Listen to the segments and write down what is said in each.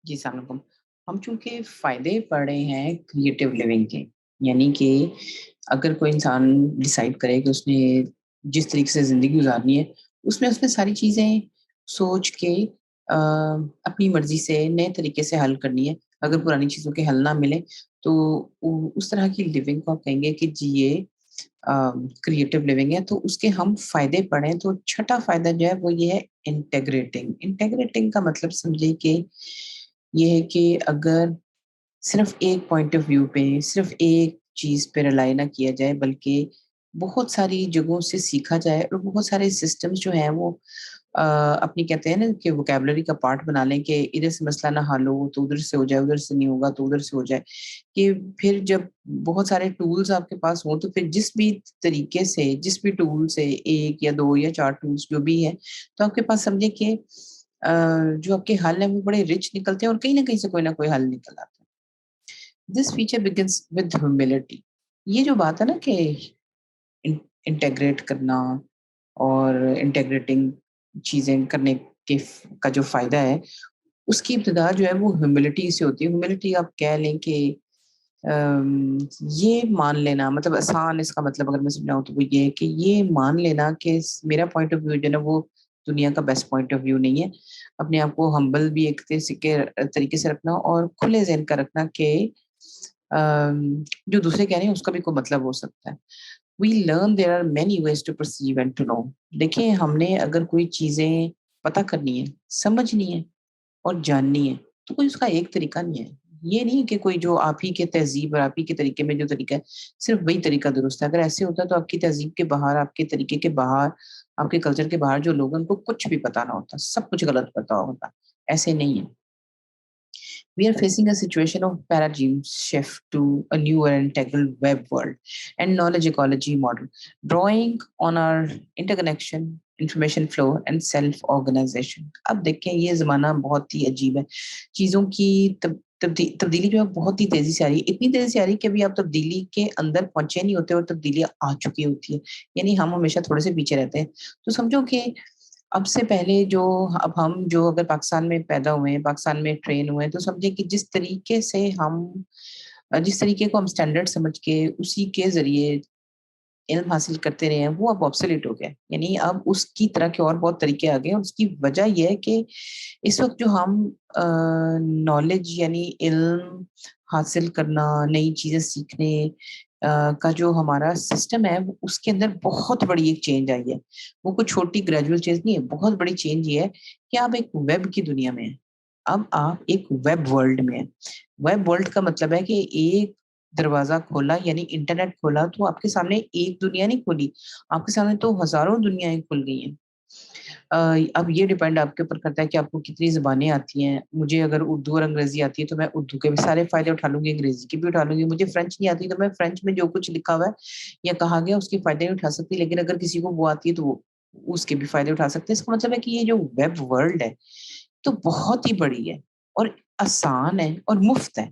جی السلام علیکم۔ ہم چونکہ فائدے پڑھ رہے ہیں کریٹو لیونگ کے، یعنی کہ اگر کوئی انسان ڈیسائیڈ کرے کہ اس نے جس طریقے سے زندگی گزارنی ہے، اس میں ساری چیزیں سوچ کے اپنی مرضی سے نئے طریقے سے حل کرنی ہے۔ اگر پرانی چیزوں کے حل نہ ملے تو اس طرح کی لیونگ کو آپ کہیں گے کہ جی یہ کریٹو لیونگ ہے۔ تو اس کے ہم فائدے پڑھیں تو چھٹا فائدہ جو ہے وہ یہ ہے انٹیگریٹنگ۔ انٹیگریٹنگ کا مطلب سمجھے کہ یہ ہے کہ اگر صرف ایک پوائنٹ آف ویو پہ، صرف ایک چیز پہ رلائی نہ کیا جائے، بلکہ بہت ساری جگہوں سے سیکھا جائے اور بہت سارے سسٹمز جو ہیں وہ اپنی کہتے ہیں نا کہ ووکیبلری کا پارٹ بنا لیں کہ ادھر سے مسئلہ نہ حل ہو تو ادھر سے ہو جائے، ادھر سے نہیں ہوگا تو ادھر سے ہو جائے، کہ پھر جب بہت سارے ٹولز آپ کے پاس ہوں تو پھر جس بھی طریقے سے، جس بھی ٹول سے ایک یا دو یا چار ٹولز جو بھی ہے، تو آپ کے پاس سمجھے کہ جو آپ کے حل ہیں وہ بڑے رچ نکلتے ہیں اور کہیں نہ کہیں سے کوئی نہ کوئی حل نکل آتا ہے۔ This feature begins with humility. یہ جو بات ہے نا کہ انٹیگریٹ کرنا اور انٹیگریٹنگ چیزیں کرنے کے کا جو فائدہ ہے، اس کی ابتدا جو ہے وہ ہیوملٹی سے ہوتی ہے۔ ہیوملٹی آپ کہہ لیں کہ یہ مان لینا، مطلب آسان اس کا مطلب اگر میں سمجھاؤں تو وہ یہ ہے کہ یہ مان لینا کہ میرا پوائنٹ آف ویو جو ہے نا وہ دنیا کا بیسٹ پوائنٹ آف ویو نہیں ہے۔ اپنے آپ کو ہمبل بھی ایک طریقے سے رکھنا اور کھلے ذہن کا رکھنا کہ جو دوسرے کہہ رہے ہیں اس کا بھی کوئی مطلب ہو سکتا ہے۔ We learn there are many ways to perceive and to know۔ دیکھیں ہم نے اگر کوئی چیزیں پتہ کرنی ہے، سمجھنی ہے اور جاننی ہے تو کوئی اس کا ایک طریقہ نہیں ہے۔ یہ نہیں کہ کوئی جو آپ ہی کے تہذیب اور آپ ہی کے طریقے میں جو طریقہ ہے صرف وہی طریقہ درست ہے۔ اگر ایسے ہوتا تو آپ کی تہذیب کے باہر، آپ کے طریقے کے باہر، آپ کے کلچر کے باہر جو لوگ ہیں ان کو کچھ بھی پتہ نہ ہوتا، سب کچھ غلط پتہ ہوتا۔ ایسے نہیں ہے۔ We are facing a situation of paradigm shift to a new and integral web world and knowledge ecology model, drawing on our interconnection, information flow and self-organization۔ اب دیکھیں یہ زمانہ بہت ہی عجیب ہے، چیزوں کی تبدیلی جو ہے بہت ہی تیزی سے آ رہی ہے، اتنی تیزی سے آ رہی ہے کہ ابھی آپ تبدیلی کے اندر پہنچے نہیں ہوتے اور تبدیلیاں آ چکی ہوتی ہے، یعنی ہم ہمیشہ تھوڑے سے پیچھے رہتے ہیں۔ تو سمجھو کہ اب سے پہلے جو اب ہم جو اگر پاکستان میں پیدا ہوئے ہیں، پاکستان میں ٹرین ہوئے ہیں، تو سمجھے کہ جس طریقے سے ہم جس طریقے کو ہم سٹینڈرڈ سمجھ کے اسی کے ذریعے علم حاصل کرتے رہے ہیں وہ اب آبسولیٹ ہو گیا، یعنی اب اس کی طرح کے اور بہت طریقے آ گئے ہیں۔ اس کی وجہ یہ ہے کہ اس وقت جو ہم نالج یعنی علم حاصل کرنا، نئی چیزیں سیکھنے کا جو ہمارا سسٹم ہے اس کے اندر بہت بڑی ایک چینج آئی ہے۔ وہ کوئی چھوٹی گریجول چینج نہیں ہے، بہت بڑی چینج یہ ہے کہ آپ ایک ویب کی دنیا میں ہیں۔ اب آپ ایک ویب ورلڈ میں ہیں۔ ویب ورلڈ کا مطلب ہے کہ ایک دروازہ کھولا یعنی انٹرنیٹ کھولا تو آپ کے سامنے ایک دنیا نہیں کھولی، آپ کے سامنے تو ہزاروں دنیایں کھل گئی ہیں۔ اب یہ ڈیپینڈ آپ کے اوپر کرتا ہے کہ آپ کو کتنی زبانیں آتی ہیں۔ مجھے اگر اردو اور انگریزی آتی ہے تو میں اردو کے بھی سارے فائدے اٹھا لوں گی، انگریزی کے بھی اٹھا لوں گی۔ مجھے فرینچ نہیں آتی تو میں فرینچ میں جو کچھ لکھا ہوا ہے یا کہا گیا اس کے فائدے نہیں اٹھا سکتی، لیکن اگر کسی کو وہ آتی ہے تو وہ اس کے بھی فائدے اٹھا سکتے ہیں۔ اس کا مطلب ہے کہ یہ جو ویب ورلڈ ہے تو بہت ہی بڑی ہے اور آسان ہے اور مفت ہے۔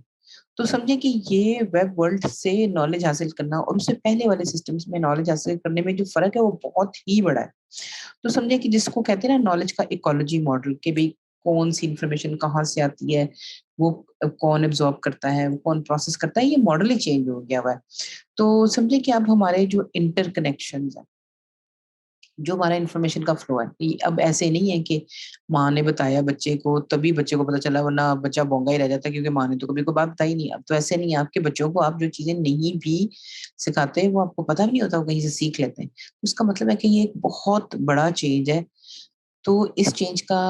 تو سمجھیں کہ یہ ویب ورلڈ سے نالج حاصل کرنا اور اس سے پہلے والے سسٹمز میں نالج حاصل کرنے میں جو فرق ہے وہ بہت ہی بڑا ہے۔ تو سمجھیں کہ جس کو کہتے ہیں نا نالج کا ایکولوجی ماڈل، کہ بھئی کون سی انفارمیشن کہاں سے آتی ہے، وہ کون ایبزارب کرتا ہے، وہ کون پروسیس کرتا ہے، یہ ماڈل ہی چینج ہو گیا ہوا ہے۔ تو سمجھیں کہ اب ہمارے جو انٹر کنیکشنز ہیں، جو ہمارا انفارمیشن کا فلو ہے، یہ اب ایسے نہیں ہے کہ ماں نے بتایا بچے کو تبھی بچے کو پتا چلا، ورنہ بچہ بونگا ہی رہ جاتا ہے کیونکہ ماں نے تو کبھی کوئی بات بتائی نہیں۔ اب تو ایسے نہیں ہے، آپ کے بچوں کو آپ جو چیزیں نہیں بھی سکھاتے وہ آپ کو پتہ بھی نہیں ہوتا، وہ کہیں سے سیکھ لیتے ہیں۔ اس کا مطلب ہے کہ یہ ایک بہت بڑا چینج ہے۔ تو اس چینج کا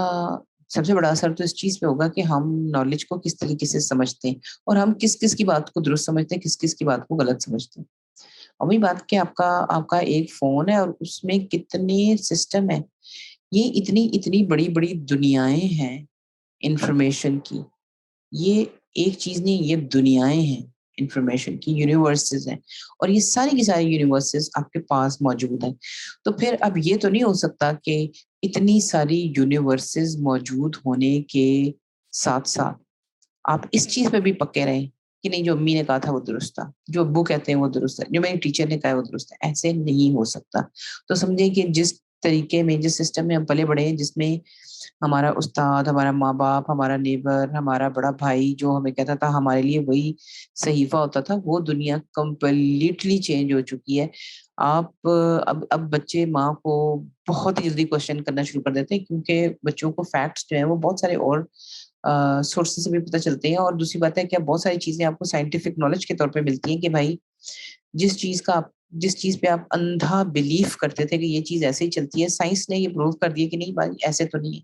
سب سے بڑا اثر تو اس چیز پہ ہوگا کہ ہم نالج کو کس طریقے سے سمجھتے ہیں اور ہم کس کس کی بات کو درست سمجھتے ہیں، کس کس کی بات کو غلط سمجھتے ہیں۔ اور وہی بات کہ آپ کا ایک فون ہے اور اس میں کتنے سسٹم ہیں، یہ اتنی بڑی بڑی دنیایں ہیں انفارمیشن کی۔ یہ ایک چیز نہیں، یہ دنیایں ہیں انفارمیشن کی، یونیورسز ہیں، اور یہ ساری کی ساری یونیورسز آپ کے پاس موجود ہیں۔ تو پھر اب یہ تو نہیں ہو سکتا کہ اتنی ساری یونیورسز موجود ہونے کے ساتھ ساتھ آپ اس چیز پہ بھی پکے رہیں کہ نہیں جو امی نے کہا تھا وہ درست تھا، جو ابو کہتے ہیں وہ درست ہے، جو میری ٹیچر نے کہا ہے وہ درست ہے۔ ایسے نہیں ہو سکتا۔ تو سمجھیں کہ جس طریقے میں، جس سسٹم میں ہم پلے بڑے ہیں، جس میں ہمارا استاد، ہمارا ماں باپ، ہمارا نیبر، ہمارا بڑا بھائی جو ہمیں کہتا تھا ہمارے لیے وہی صحیفہ ہوتا تھا، وہ دنیا کمپلیٹلی چینج ہو چکی ہے. آپ اب بچے ماں کو بہت ہی جلدی کوشچن کرنا شروع کر دیتے ہیں، کیونکہ بچوں کو فیکٹس جو ہیں وہ بہت سارے اور سورسز سے بھی پتہ چلتے ہیں. اور دوسری بات ہے کہ بہت ساری چیزیں آپ کو سائنٹیفک نالج کے طور پہ ملتی ہیں کہ بھائی جس چیز پہ آپ اندھا بلیف کرتے تھے کہ یہ چیز ایسے ہی چلتی ہے، سائنس نے یہ پروو کر دیا کہ نہیں بھائی ایسے تو نہیں ہے.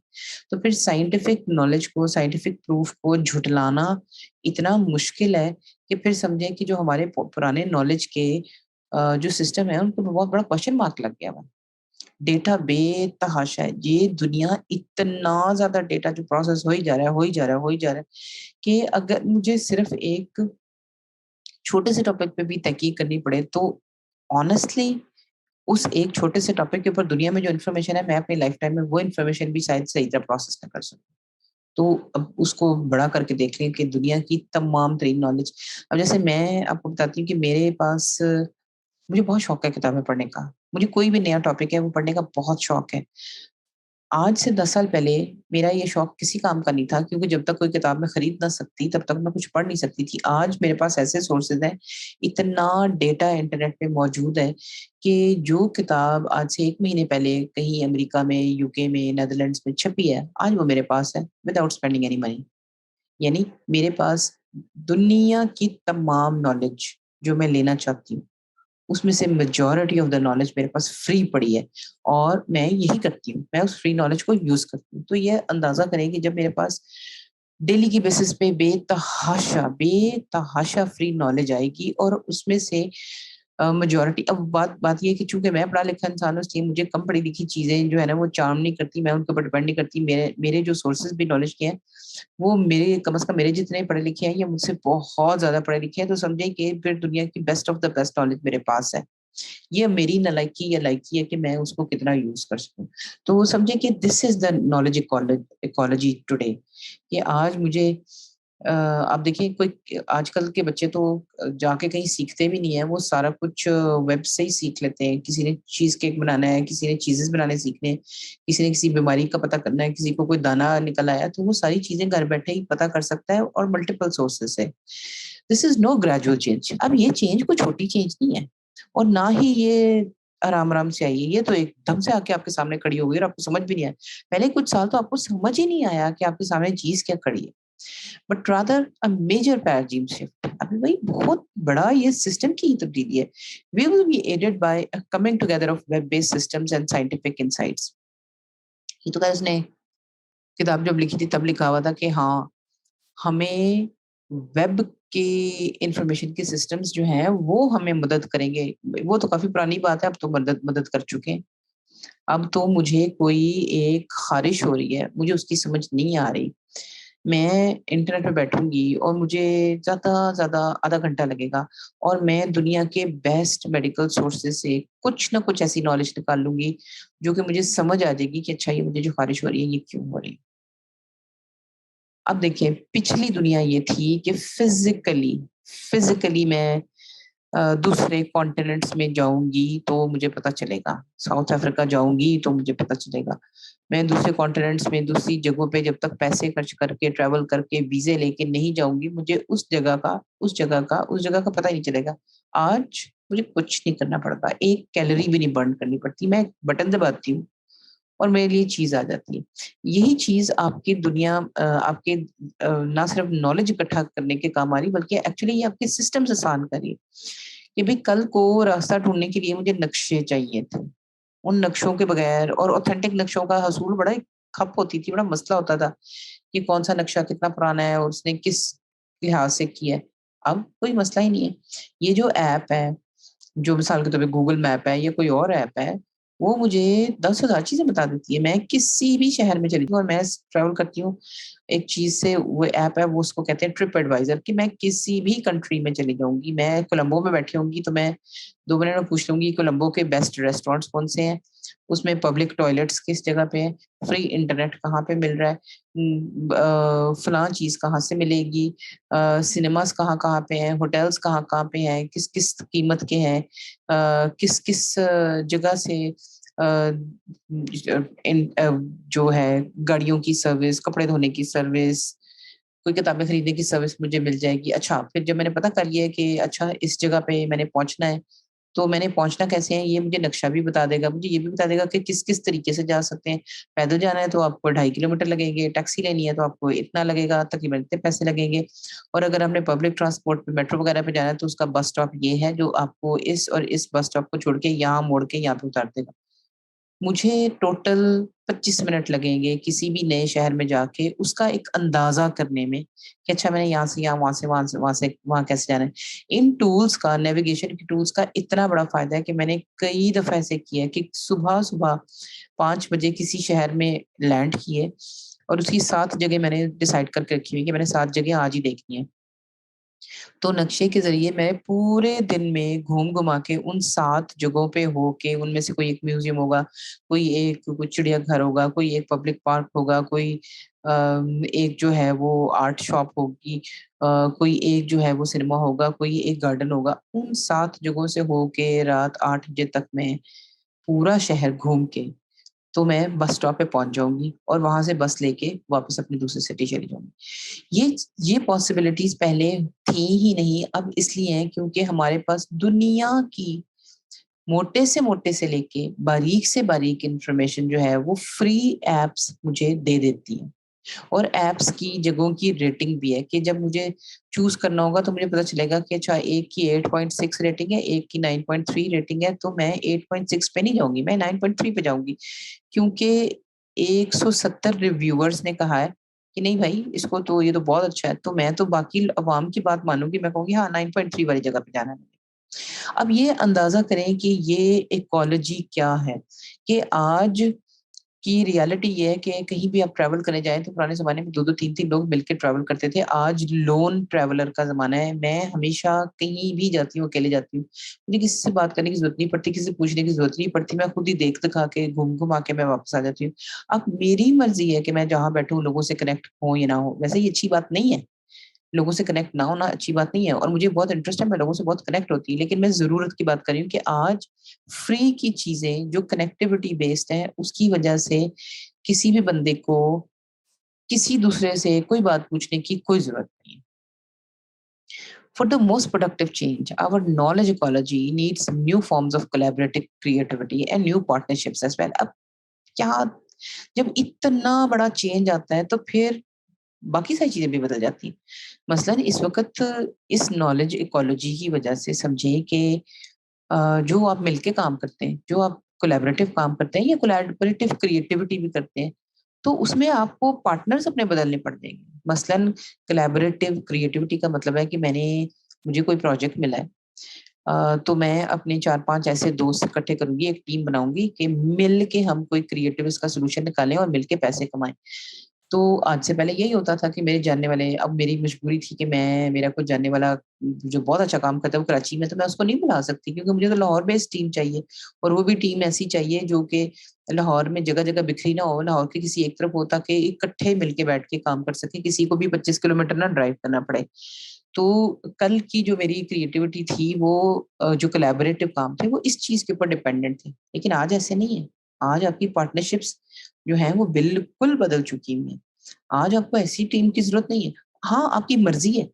تو پھر سائنٹیفک نالج کو، سائنٹیفک پروف کو جھٹلانا اتنا مشکل ہے کہ پھر سمجھیں کہ جو ہمارے پرانے نالج کے جو سسٹم ہے ان پہ بہت بڑا کوشچن مارک لگ گیا ہوا. ڈیٹا بے تحاشا ہے. یہ دنیا اتنا زیادہ ڈیٹا جو پروسیس ہو ہی جا رہا ہے کہ اگر مجھے صرف ایک چھوٹے سے ٹاپک پہ بھی تحقیق کرنی پڑے تو آنےسٹلی اس ایک چھوٹے سے ٹاپک کے اوپر دنیا میں جو انفارمیشن ہے، میں اپنی لائف ٹائم میں وہ انفارمیشن بھی شاید صحیح طرح پروسیس نہ کر سکوں. تو اب اس کو بڑا کر کے دیکھ لیں کہ دنیا کی تمام ترین نالج. اب جیسے میں آپ کو بتاتی ہوں کہ میرے پاس مجھے بہت شوق ہے کتابیں پڑھنے کا. مجھے کوئی بھی نیا ٹاپک ہے وہ پڑھنے کا بہت شوق ہے. آج سے 10 سال پہلے میرا یہ شوق کسی کام کا نہیں تھا، کیونکہ جب تک کوئی کتاب میں خرید نہ سکتی تب تک میں کچھ پڑھ نہیں سکتی تھی. آج میرے پاس ایسے سورسز ہیں، اتنا ڈیٹا انٹرنیٹ پہ موجود ہے کہ جو کتاب آج سے 1 مہینے پہلے کہیں امریکہ میں، یو کے میں، نیدرلینڈس میں چھپی ہے، آج وہ میرے پاس ہے وداؤٹ اسپینڈنگ اینی منی. یعنی میرے پاس دنیا کی تمام نالج جو میں لینا چاہتی ہوں اس میں سے میجورٹی آف دا نالج میرے پاس فری پڑی ہے، اور میں یہی کرتی ہوں، میں اس فری نالج کو یوز کرتی ہوں. تو یہ اندازہ کریں کہ جب میرے پاس ڈیلی کی بیسس پہ بے تحاشا فری نالج آئے گی، اور اس میں سے میجورٹی. اب بات یہ کہ چونکہ میں پڑھا لکھا انسان ہوں، اس لیے مجھے کم پڑھی لکھی چیزیں جو ہے نا وہ چارم نہیں کرتی، میں ان کے اوپر ڈپینڈ نہیں کرتی. میرے جو سورسز بھی نالج کے ہیں وہ میرے کم از کم میرے جتنے پڑھے لکھے ہیں یا مجھ سے بہت زیادہ پڑھے لکھے ہیں، تو سمجھیں کہ پھر دنیا کی best of the best knowledge میرے پاس ہے. یہ میری نالائکی یا لائکی ہے کہ میں اس کو کتنا یوز کر سکوں. تو وہ سمجھے کہ دس از دا نالج ایکالوجی ٹوڈے. کہ آج مجھے آپ دیکھیں کوئی آج کل کے بچے تو جا کے کہیں سیکھتے بھی نہیں ہیں، وہ سارا کچھ ویب سے ہی سیکھ لیتے ہیں. کسی نے چیز کیک بنانا ہے، کسی نے چیزز بنانے سیکھنے ہیں، کسی نے کسی بیماری کا پتہ کرنا ہے، کسی کو کوئی دانا نکل آیا، تو وہ ساری چیزیں گھر بیٹھے ہی پتہ کر سکتا ہے اور ملٹیپل سورسز سے. دس از نو گریجویل چینج. اب یہ چینج کوئی چھوٹی چینج نہیں ہے، اور نہ ہی یہ آرام سے آئیے. یہ تو ایک دم سے آ کے آپ کے سامنے کھڑی ہو گئی اور آپ کو سمجھ بھی نہیں آیا. پہلے کچھ سال تو آپ کو سمجھ ہی نہیں آیا کہ آپ کے سامنے چیز کیا کھڑی ہے. But rather a major paradigm shift. ابھی بھائی بہت بڑا یہ سسٹم کی تبدیلی ہے. We will be aided by a coming together of web-based systems and scientific insights. یہ تو کہا اس نے کتاب جب لکھی تھی تب لکھا ہوا تھا کہ ہاں ہمیں ویب کے انفارمیشن کے سسٹمز جو ہیں وہ ہمیں مدد کریں گے. وہ تو کافی پرانی بات ہے، اب تو مدد کر چکے ہیں. اب تو مجھے کوئی ایک خارش ہو رہی ہے، مجھے اس کی سمجھ نہیں آ رہی، میں انٹرنیٹ پہ بیٹھوں گی اور مجھے زیادہ زیادہ آدھا گھنٹہ لگے گا، اور میں دنیا کے بیسٹ میڈیکل سورسز سے کچھ نہ کچھ ایسی نالج نکال لوں گی جو کہ مجھے سمجھ آ جائے گی کہ اچھا یہ مجھے جو خارش ہو رہی ہے یہ کیوں ہو رہی ہے. اب دیکھیں پچھلی دنیا یہ تھی کہ فزیکلی میں دوسرے کانٹیننٹس میں جاؤں گی تو مجھے پتہ چلے گا، ساؤتھ افریقہ جاؤں گی تو مجھے پتہ چلے گا. میں دوسرے کانٹیننٹس میں دوسری جگہوں پہ جب تک پیسے خرچ کر کے ٹریول کر کے ویزے لے کے نہیں جاؤں گی، مجھے اس جگہ کا پتہ نہیں چلے گا. آج مجھے کچھ نہیں کرنا پڑتا، ایک کیلوری بھی نہیں برن کرنی پڑتی، میں بٹن دباتی ہوں اور میرے لیے چیز آ جاتی ہے. یہی چیز آپ کی دنیا آپ کے نہ صرف نالج اکٹھا کرنے کے کام آ رہی بلکہ ایکچولی یہ آپ کے سسٹم آسان کری کہ بھائی کل کو راستہ ڈھونڈنے کے لیے مجھے نقشے چاہیے تھے. ان نقشوں کے بغیر، اور اوتھینٹک نقشوں کا حصول بڑا کھپ ہوتی تھی، بڑا مسئلہ ہوتا تھا کہ کون سا نقشہ کتنا پرانا ہے اور اس نے کس لحاظ سے کیا ہے. اب کوئی مسئلہ ہی نہیں ہے. یہ جو ایپ ہے، جو مثال کے طور پہ گوگل میپ ہے یا کوئی اور ایپ ہے، وہ مجھے 10,000 چیزیں بتا دیتی ہے. میں کسی بھی شہر میں چلی جاؤں اور میں ٹریول کرتی ہوں ایک چیز سے، وہ ایپ ہے وہ اس کو کہتے ہیں ٹرپ ایڈوائزر، کہ میں کسی بھی کنٹری میں چلی جاؤں گی، میں کولمبو میں بیٹھی ہوں گی تو میں 2 منٹ میں پوچھ لوں گی کولمبو کے بیسٹ ریسٹورینٹس کون سے ہیں، اس میں پبلک ٹوائلٹس کس جگہ پہ ہیں، فری انٹرنیٹ کہاں پہ مل رہا ہے، فلاں چیز کہاں سے ملے گی، سنیماز کہاں کہاں پہ ہیں، ہوٹلس کہاں کہاں پہ ہیں، کس کس قیمت کے ہیں، کس کس جگہ سے جو ہے گاڑیوں کی سروس، کپڑے دھونے کی سروس، کوئی کتابیں خریدنے کی سروس مجھے مل جائے گی. اچھا پھر جب میں نے پتا کر لیا کہ اچھا اس جگہ پہ میں نے پہنچنا ہے، تو میں نے پہنچنا کیسے ہے یہ مجھے نقشہ بھی بتا دے گا، مجھے یہ بھی بتا دے گا کہ کس کس طریقے سے جا سکتے ہیں. پیدل جانا ہے تو آپ کو 2.5 کلومیٹر لگیں گے، ٹیکسی لینی ہے تو آپ کو اتنا لگے گا، تقریباً اتنے پیسے لگیں گے. اور اگر ہم نے پبلک ٹرانسپورٹ پہ میٹرو وغیرہ پہ جانا ہے تو اس کا بس اسٹاپ یہ ہے جو آپ کو اس اور اس بس اسٹاپ کو چھوڑ کے یہاں موڑ کے یہاں پہ اتار دے گا. مجھے ٹوٹل 25 منٹ لگیں گے کسی بھی نئے شہر میں جا کے اس کا ایک اندازہ کرنے میں کہ اچھا میں نے یہاں سے یہاں، وہاں سے وہاں سے وہاں سے وہاں کیسے جانا ہے. ان ٹولس کا، نیویگیشن کی ٹولس کا اتنا بڑا فائدہ ہے کہ میں نے کئی دفعہ ایسے کیا ہے کہ صبح صبح 5 بجے کسی شہر میں لینڈ کیے اور اس کی 7 جگہ میں نے ڈیسائیڈ کر کے رکھی ہوئی کہ میں نے 7 جگہ آج ہی دیکھنی ہے. تو نقشے کے ذریعے میں پورے دن میں گھوم گھما کے ان 7 جگہوں پہ ہو کے، ان میں سے کوئی ایک میوزیم ہوگا، کوئی چڑیا گھر ہوگا، کوئی ایک پبلک پارک ہوگا، کوئی ایک جو ہے وہ آرٹ شاپ ہوگی، کوئی ایک جو ہے وہ سنیما ہوگا، کوئی ایک گارڈن ہوگا. ان 7 جگہوں سے ہو کے رات 8 بجے تک میں پورا شہر گھوم کے تو میں بس اسٹاپ پہ پہنچ جاؤں گی اور وہاں سے بس لے کے واپس اپنی دوسری سٹی چلی جاؤں گی. یہ پاسبلٹیز پہلے تھی ہی نہیں، اب اس لیے ہیں کیونکہ ہمارے پاس دنیا کی موٹے سے لے کے باریک سے باریک انفارمیشن جو ہے وہ فری ایپس مجھے دے دیتی ہیں. اور ایپس کی جگہوں کی ریٹنگ بھی ہے کہ جب مجھے چوز کرنا ہوگا تو مجھے پتا چلے گا کہ اچھا ایک کی 8.6 ریٹنگ ہے، ایک کی 9.3 ریٹنگ ہے، تو میں 8.6 پہ نہیں جاؤں گی، میں 9.3 پہ جاؤں گی. کیونکہ 170 ریویورز نے کہا ہے کہ نہیں بھائی اس کو تو یہ تو بہت اچھا ہے، تو میں تو باقی عوام کی بات مانوں گی، میں کہوں گی ہاں 9.3 والی جگہ پہ جانا ہے. اب یہ اندازہ کریں کہ یہ ایکالوجی کیا ہے، کہ آج کی ریالٹی یہ ہے کہ کہیں بھی آپ ٹریول کرنے جائیں تو پرانے زمانے میں 2 2 3 3 لوگ مل کے ٹریول کرتے تھے. آج لون ٹریولر کا زمانہ ہے. میں ہمیشہ کہیں بھی جاتی ہوں اکیلے جاتی ہوں، مجھے کسی سے بات کرنے کی ضرورت نہیں پڑتی، کسی سے پوچھنے کی ضرورت نہیں پڑتی، میں خود ہی دیکھ دکھا کے گھوم گھما کے میں واپس آ جاتی ہوں. اب میری مرضی ہے کہ میں جہاں بیٹھوں لوگوں سے کنیکٹ ہوں یا نہ ہو. ویسے یہ اچھی بات نہیں ہے، لوگوں سے کنیکٹ نہ ہونا اچھی بات نہیں ہے، اور مجھے بہت انٹرسٹ ہے، میں لوگوں سے بہت کنیکٹ ہوتی ہے. لیکن میں ضرورت کی بات کر رہی ہوں کہ آج فری کی چیزیں جو کنیکٹیوٹی بیسڈ ہیں اس کی وجہ سے کسی بھی بندے کو کسی دوسرے سے کوئی بات پوچھنے کی کوئی ضرورت نہیں ہے. For the most productive change, our knowledge ecology needs new forms of collaborative creativity and new partnerships as well. اب کیا جب اتنا بڑا چینج آتا ہے تو پھر باقی ساری چیزیں بھی بدل جاتی ہیں. مثلاً اس وقت اس نالج ایکالوجی کی وجہ سے سمجھیں کہ جو آپ مل کے کام کرتے ہیں، جو آپ کولیبریٹو کام کرتے ہیں یا کولیبریٹو کریٹیوٹی بھی کرتے ہیں، تو اس میں آپ کو پارٹنرز اپنے بدلنے پڑ جائیں گے. مثلاً کولیبریٹو کریٹیوٹی کا مطلب ہے کہ مجھے کوئی پروجیکٹ ملا ہے، تو میں اپنے 4 5 ایسے دوست اکٹھے کروں گی، ایک ٹیم بناؤں گی کہ مل کے ہم کوئی کریٹو اس کا سولوشن نکالیں اور مل کے پیسے کمائیں. تو آج سے پہلے یہی ہوتا تھا کہ میرے جاننے والے، اب میری مجبوری تھی کہ میرا کوئی جاننے والا جو بہت اچھا کام کرتا ہے وہ کراچی میں، تو میں اس کو نہیں بلا سکتی کیونکہ مجھے تو لاہور بیس ٹیم چاہیے، اور وہ بھی ٹیم ایسی چاہیے جو کہ لاہور میں جگہ جگہ بکھری نہ ہو، لاہور کے کسی ایک طرف ہوتا کہ اکٹھے مل کے بیٹھ کے کام کر سکے، کسی کو بھی 25 کلومیٹر نہ ڈرائیو کرنا پڑے. تو کل کی جو میری کریٹیوٹی تھی وہ جو کولیبریٹو کام تھے وہ اس چیز کے اوپر ڈپینڈنٹ تھے. لیکن آج ایسے نہیں ہے. آج آپ کی پارٹنرشپس جو ہیں وہ بالکل بدل چکی ہوئی ہیں. آج آپ کو ایسی ٹیم کی ضرورت نہیں ہے. ہاں آپ کی مرضی ہے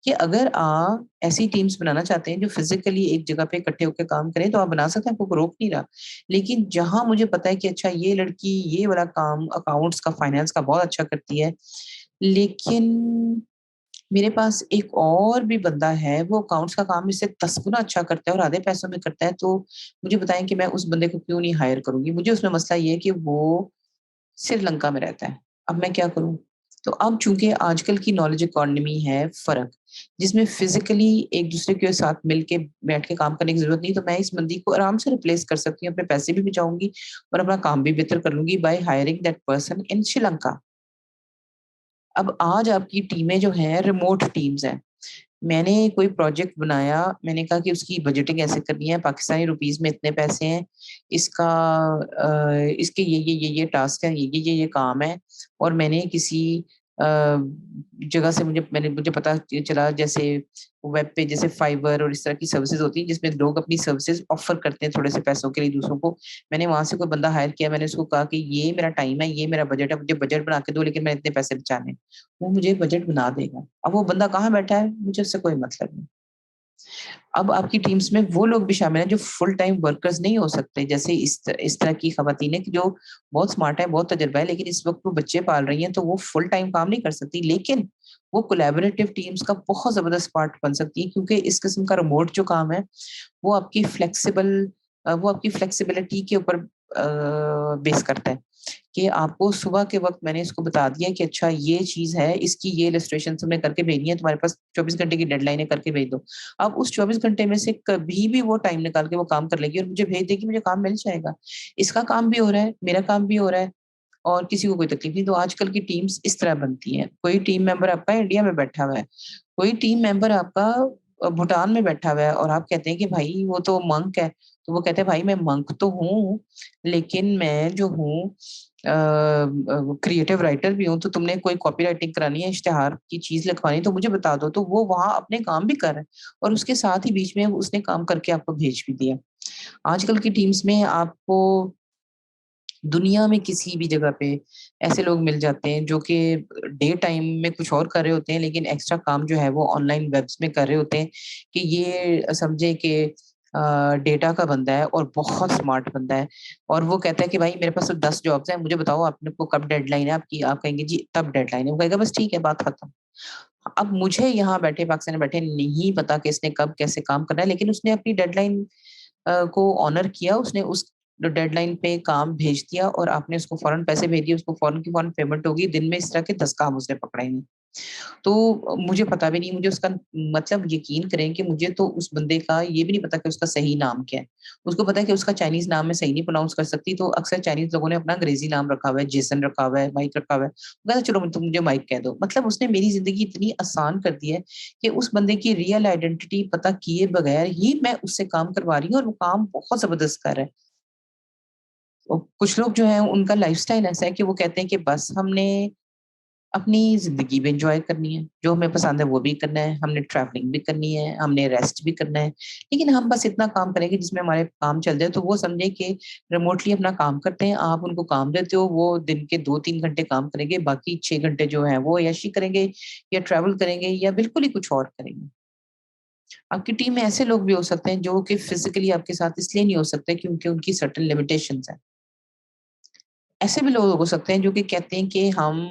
کہ اگر آپ ایسی ٹیمز بنانا چاہتے ہیں جو فزیکلی ایک جگہ پہ اکٹھے ہو کے کام کریں تو آپ بنا سکتے ہیں، آپ کو روک نہیں رہا. لیکن جہاں مجھے پتا ہے کہ اچھا یہ لڑکی یہ والا کام اکاؤنٹس کا، فائنانس کا بہت اچھا کرتی ہے، لیکن میرے پاس ایک اور بھی بندہ ہے وہ اکاؤنٹس کا کام اس سے 10 گنا اچھا کرتا ہے اور آدھے پیسوں میں کرتا ہے، تو مجھے بتائیں کہ میں اس بندے کو کیوں نہیں ہائر کروں گی. مجھے اس میں مسئلہ یہ ہے کہ وہ سری لنکا میں رہتا ہے. اب میں کیا کروں؟ تو اب چونکہ آج کل کی نالج اکانومی ہے فرق، جس میں فزیکلی ایک دوسرے کے ساتھ مل کے بیٹھ کے کام کرنے کی ضرورت نہیں، تو میں اس بندی کو آرام سے ریپلیس کر سکتی ہوں، اپنے پیسے بھی بچاؤں گی اور اپنا کام بھی بہتر کر لوں گی by hiring that person in Sri Lanka. اب آج آپ کی ٹیمیں جو ہیں ریموٹ ٹیمز ہیں. میں نے کوئی پروجیکٹ بنایا، میں نے کہا کہ اس کی بجٹنگ ایسے کرنی ہے، پاکستانی روپیز میں اتنے پیسے ہیں، اس کا اس کے یہ ٹاسک ہے، یہ کام ہے، اور میں نے کسی جگہ سے مجھے پتا چلا، جیسے ویب پہ جیسے فائبر اور اس طرح کی سروسز ہوتی ہیں جس میں لوگ اپنی سروسز آفر کرتے ہیں تھوڑے سے پیسوں کے لیے دوسروں کو. میں نے وہاں سے کوئی بندہ ہائر کیا، میں نے اس کو کہا کہ یہ میرا ٹائم ہے، یہ میرا بجٹ ہے، مجھے بجٹ بنا کے دو لیکن میں اتنے پیسے بچانے. وہ مجھے بجٹ بنا دے گا. اب وہ بندہ کہاں بیٹھا ہے مجھے اس سے کوئی مطلب نہیں. اب آپ کی ٹیمز میں وہ لوگ بھی شامل ہیں جو فل ٹائم ورکرز نہیں ہو سکتے، جیسے اس طرح کی خواتین ہیں کہ جو بہت سمارٹ ہے، بہت تجربہ ہے، لیکن اس وقت وہ بچے پال رہی ہیں تو وہ فل ٹائم کام نہیں کر سکتی، لیکن وہ کولیبوریٹو ٹیمز کا بہت زبردست پارٹ بن سکتی ہے، کیونکہ اس قسم کا ریموٹ جو کام ہے وہ آپ کی فلیکسیبلٹی کے اوپر بیس کرتا ہے کہ آپ کو صبح کے وقت میں نے اس کو بتا دیا کہ اچھا یہ چیز ہے، اس کی یہ السٹریشن تمہیں کر کے بھیجنی ہے، تمہارے پاس 24 گھنٹے کی ڈیڈ لائن ہے، کر کے بھیج دو. اب اس 24 گھنٹے میں سے کبھی بھی وہ ٹائم نکال کے وہ کام کر لے گی اور مجھے بھیج دے گی، مجھے کام مل جائے گا. اس کا کام بھی ہو رہا ہے، میرا کام بھی ہو رہا ہے، اور کسی کو کوئی تکلیف نہیں. تو آج کل کی ٹیمز اس طرح بنتی ہیں. کوئی ٹیم ممبر آپ کا انڈیا میں بیٹھا ہوا ہے، کوئی ٹیم ممبر آپ کا بھوٹان میں بیٹھا ہوا ہے، اور آپ کہتے ہیں کہ بھائی وہ تو منک ہے. تو وہ کہتے ہیں بھائی میں منک تو ہوں، لیکن میں جو ہوں کریٹو رائٹر بھی ہوں. تو تم نے کوئی کاپی رائٹنگ کرانی ہے، اشتہار کی چیز لکھوانی تو مجھے بتا دو. تو وہ وہاں اپنے کام بھی کر رہے ہیں اور اس کے ساتھ ہی بیچ میں اس نے کام کر کے آپ کو بھیج بھی دیا. آج کل کی ٹیمز میں آپ کو دنیا میں کسی بھی جگہ پہ ایسے لوگ مل جاتے ہیں جو کہ ڈے ٹائم میں کچھ اور کر رہے ہوتے ہیں، لیکن ایکسٹرا کام جو ہے وہ آن لائن ویبس میں کر رہے ہوتے ہیں. کہ یہ سمجھے کہ ڈیٹا کا بندہ ہے اور بہت سمارٹ بندہ ہے، اور وہ کہتا ہے کہ بھائی میرے پاس تو 10 جابس ہیں، مجھے بتاؤ آپ کو کب ڈیڈ لائن ہے آپ کی. آپ کہیں گے جی تب ڈیڈ لائن ہے. وہ کہے گا بس ٹھیک ہے، بات ختم. اب مجھے یہاں بیٹھے پاکستان میں بیٹھے نہیں پتا کہ اس نے کب کیسے کام کرنا ہے، لیکن اس نے اپنی ڈیڈ لائن کو آنر کیا. اس نے اس ڈیڈ لائن پہ کام بھیج دیا اور آپ نے اس کو فوراً پیسے بھیج دیے، اس کو فوراً کی فوراً پیمنٹ ہوگی. دن میں اس طرح کے 10 کام اس نے پکڑے ہیں. تو مجھے پتا بھی نہیں، مجھے اس کا مطلب یقین کریں کہ مجھے تو اس بندے کا یہ بھی نہیں پتا کہ اس کا صحیح نام کیا ہے. اس کو پتا ہے کہ اس کا چائنیز نام میں صحیح نہیں پروناؤنس کر سکتی، تو اکثر چائنیز لوگوں نے اپنا انگریزی نام رکھا ہوا ہے، جیسن رکھا ہوا ہے، مائک رکھا ہوا ہے. وہ کہتا ہے چلو تم مجھے مائک کہہ دو. مطلب اس نے میری زندگی اتنی آسان کر دی ہے کہ اس بندے کی ریئل آئیڈینٹی پتا کیے بغیر ہی میں اس سے کام کروا رہی ہوں، اور وہ کام بہت زبردست کر رہا ہے. کچھ لوگ جو ہیں ان کا لائف سٹائل ایسا ہے کہ وہ کہتے ہیں کہ بس ہم نے اپنی زندگی بھی انجوائے کرنی ہے، جو ہمیں پسند ہے وہ بھی کرنا ہے، ہم نے ٹریولنگ بھی کرنی ہے، ہم نے ریسٹ بھی کرنا ہے، لیکن ہم بس اتنا کام کریں گے جس میں ہمارے کام چل جائے. تو وہ سمجھے کہ ریموٹلی اپنا کام کرتے ہیں، آپ ان کو کام دیتے ہو، وہ دن کے 2-3 گھنٹے کام کریں گے، باقی 6 گھنٹے جو ہیں وہ عیاشی کریں گے یا ٹریول کریں گے یا بالکل ہی کچھ اور کریں گے. آپ کی ٹیم میں ایسے لوگ بھی ہو سکتے ہیں جو کہ فزیکلی آپ کے ساتھ اس لیے نہیں ہو سکتے کیونکہ ان کی سرٹن لمیٹیشنز ہیں. ایسے بھی لوگ ہو سکتے ہیں جو کہ کہتے ہیں کہ ہم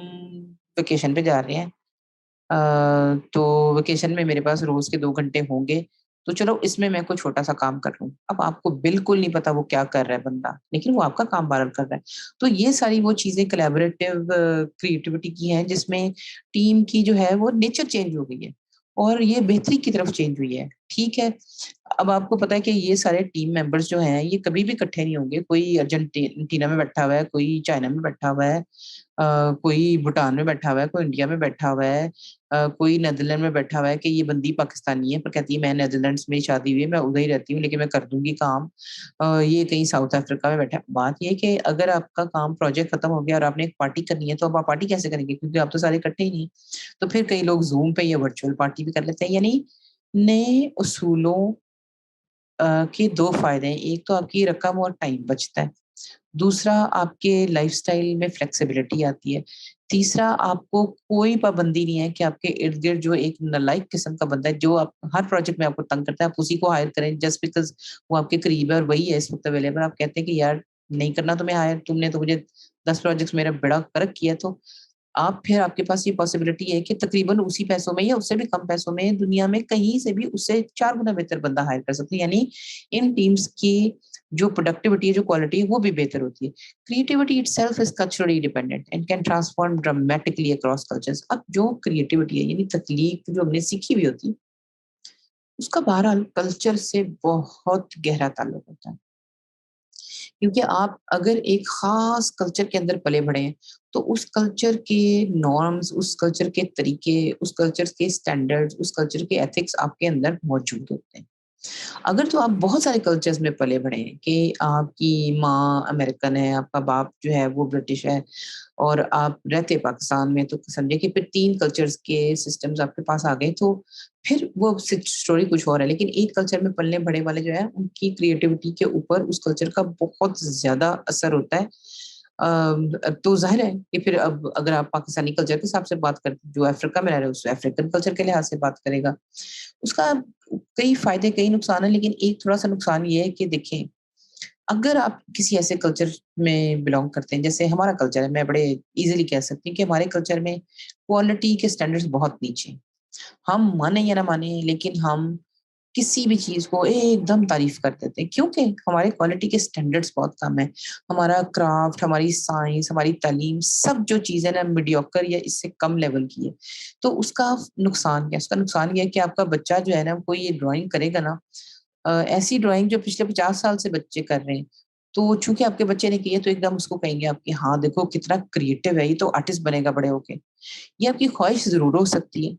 ویکیشن پہ جا رہے ہیں، تو ویکیشن میں میرے پاس روز کے 2 گھنٹے ہوں گے، تو چلو اس میں کوئی چھوٹا سا کام کر لوں. اب آپ کو بالکل نہیں پتا وہ کیا کر رہا ہے بندہ، لیکن وہ آپ کا کام بہرحال کر رہا ہے. تو یہ ساری وہ چیزیں کولیبوریٹو کریٹیوٹی کی ہیں جس میں ٹیم کی جو ہے وہ نیچر چینج ہو گئی ہے اور یہ بہتری کی طرف چینج ہوئی ہے. ٹھیک ہے، اب آپ کو پتا ہے کہ یہ سارے ٹیم ممبرس جو ہیں یہ کبھی بھی اکٹھے نہیں ہوں گے. کوئی ارجنٹینا میں بیٹھا ہوا ہے، کوئی چائنا میں بیٹھا ہوا ہے، کوئی بھوٹان میں بیٹھا ہوا ہے، کوئی انڈیا میں بیٹھا ہوا ہے، کوئی نیدرلینڈ میں بیٹھا ہوا ہے کہ یہ بندی پاکستانی ہے پر کہتی ہے میں نیدرلینڈس میں شادی ہوئی ہے، میں ادھر ہی رہتی ہوں لیکن میں کر دوں گی کام. یہ کہیں ساؤتھ افریقہ میں بیٹھا ہے. بات یہ کہ اگر آپ کا کام پروجیکٹ ختم ہو گیا اور آپ نے ایک پارٹی کرنی ہے تو اب آپ پارٹی کیسے کریں گے کیونکہ آپ تو سارے اکٹھے ہی نہیں. تو پھر کئی لوگ زوم پہ یا ورچوئل پارٹی بھی کر لیتے ہیں. یعنی نئے اصولوں کے 2 فائدے ہیں. ایک تو آپ کی رقم اور ٹائم بچتا ہے، دوسرا آپ کے لائف سٹائل میں فلیکسیبلٹی آتی ہے، تیسرا آپ کو کوئی پابندی نہیں ہے کہ آپ کے ارد گرد جو ایک نالائق قسم کا بندہ ہے جو آپ ہر پروجیکٹ میں آپ کو تنگ کرتا ہے، آپ اسی کو ہائر کریں جسٹ بیکاز وہ آپ کے قریب ہے اور وہی ہے اس وقت اویلیبل. آپ کہتے ہیں کہ یار نہیں کرنا تمہیں ہائر، تم نے تو مجھے 10 پروجیکٹس میرا بڑا فرق کیا. تو آپ پھر آپ کے پاس یہ پاسبلٹی ہے کہ تقریباً اسی پیسوں میں یا اس سے بھی کم پیسوں میں دنیا میں کہیں سے بھی اس سے 4 گنا بہتر بندہ ہائر کر سکتے ہیں. یعنی ان ٹیمز کی جو پروڈکٹیوٹی ہے، جو کوالٹی ہے وہ بھی بہتر ہوتی ہے. Creativity itself is culturally dependent and can transform dramatically across cultures. اب جو کریٹیوٹی ہے یعنی تخلیق جو ہم نے سیکھی ہوئی ہوتی ہے اس کا بہرحال کلچر سے بہت گہرا تعلق ہوتا ہے. کیونکہ آپ اگر ایک خاص کلچر کے اندر پلے بڑھے ہیں تو اس کلچر کے نارمز، اس کلچر کے طریقے، اس کلچر کے سٹینڈرڈز، اس کلچر کے ایتھکس آپ کے اندر موجود ہوتے ہیں. اگر تو آپ بہت سارے کلچرز میں پلے بڑھے ہیں کہ آپ کی ماں امریکن ہے، آپ کا باپ جو ہے وہ برٹش ہے، اور آپ رہتے پاکستان میں تو سمجھے کہ پھر 3 کلچرز کے سسٹمز آپ کے پاس آ گئے تو پھر وہ اسٹوری کچھ اور ہے. لیکن ایک کلچر میں پلنے بڑے والے جو ہے ان کی کریٹیوٹی کے اوپر اس کلچر کا بہت زیادہ اثر ہوتا ہے. تو ظاہر ہے کہ پھر اب اگر آپ پاکستانی کلچر کے حساب سے بات کرتے جو افریقہ میں رہ رہے ہیں اس افریقن کلچر کے لحاظ سے بات کرے گا, اس کا کئی فائدے کئی نقصان ہے. لیکن ایک تھوڑا سا نقصان یہ ہے کہ دیکھیں اگر آپ کسی ایسے کلچر میں بلانگ کرتے ہیں جیسے ہمارا کلچر ہے, میں بڑے ایزیلی کہہ سکتی ہوں کہ ہمارے کلچر میں کوالٹی کے سٹینڈرڈز بہت نیچے. ہم مانیں یا نہ مانیں لیکن ہم کسی بھی چیز کو ایک دم تعریف کر دیتے ہیں کیونکہ ہمارے کوالٹی کے سٹینڈرڈز بہت کم ہیں. ہمارا کرافٹ, ہماری سائنس, ہماری تعلیم, سب جو چیزیں نا میڈیوکر یا اس سے کم لیول کی ہے. تو اس کا نقصان کیا؟ اس کا نقصان یہ ہے کہ آپ کا بچہ جو ہے نا کوئی یہ ڈرائنگ کرے گا نا, ایسی ڈرائنگ جو پچھلے 50 سال سے بچے کر رہے ہیں, تو چونکہ آپ کے بچے نے کی ہے تو ایک دم اس کو کہیں گے آپ کی ہاں دیکھو کتنا کریٹو ہے, یہ تو آرٹسٹ بنے گا بڑے ہو کے. یہ آپ کی خواہش ضرور ہو سکتی ہے,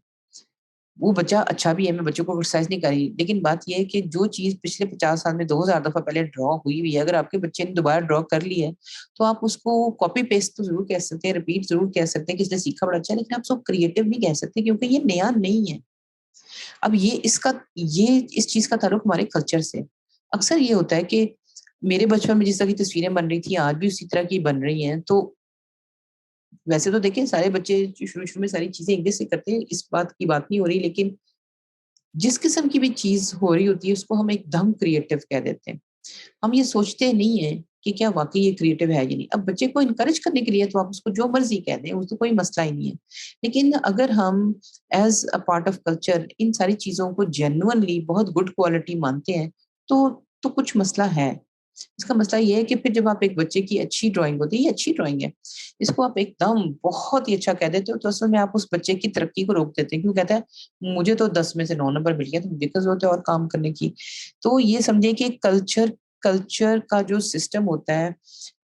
وہ بچہ اچھا بھی ہے, میں بچوں کو کرٹیسائز نہیں کر رہی, لیکن بات یہ ہے کہ جو چیز پچھلے 50 سال میں 2000 دفعہ پہلے ڈرا ہوئی ہوئی ہے, اگر آپ کے بچے نے دوبارہ ڈرا کر لی ہے تو آپ اس کو کاپی پیسٹ تو ضرور کہہ سکتے ہیں, ریپیٹ ضرور کہہ سکتے ہیں کہ اس نے سیکھا بڑا اچھا ہے, لیکن آپ اس کو کریٹو نہیں کہہ سکتے کیونکہ یہ نیا نہیں ہے. اب یہ اس چیز کا تعلق ہمارے کلچر سے. اکثر یہ ہوتا ہے کہ میرے بچپن میں جس طرح کی تصویریں بن رہی تھی آج بھی اسی طرح کی بن رہی ہیں. تو ویسے تو دیکھیں سارے بچے شروع میں ساری چیزیں انگلش سے کرتے ہیں, اس بات کی بات نہیں ہو رہی, لیکن جس قسم کی بھی چیز ہو رہی ہوتی ہے اس کو ہم ایک دم کریٹو کہہ دیتے ہیں. ہم یہ سوچتے نہیں ہیں کہ کیا واقعی یہ کریٹو ہے یا نہیں. اب بچے کو انکریج کرنے کے لیے تو آپ اس کو جو مرضی کہہ دیں, اس تو کوئی مسئلہ ہی نہیں ہے. لیکن اگر ہم as a part of culture ان ساری چیزوں کو جینوئنلی بہت گڈ کوالٹی مانتے ہیں تو کچھ مسئلہ ہے. اس کا مسئلہ یہ ہے کہ پھر جب آپ ایک بچے کی اچھی ڈرائنگ ہوتی ہے, یہ اچھی ڈرائنگ ہے, اس کو آپ ایک دم بہت ہی اچھا کہہ دیتے ہو تو اصل میں آپ اس بچے کی ترقی کو روک دیتے ہیں. کیوں کہتا ہے مجھے تو 10 میں سے 9 نمبر مل گیا, تو مجھے کیا ضرورت ہے اور کام کرنے کی. تو یہ سمجھے کہ کلچر کا جو سسٹم ہوتا ہے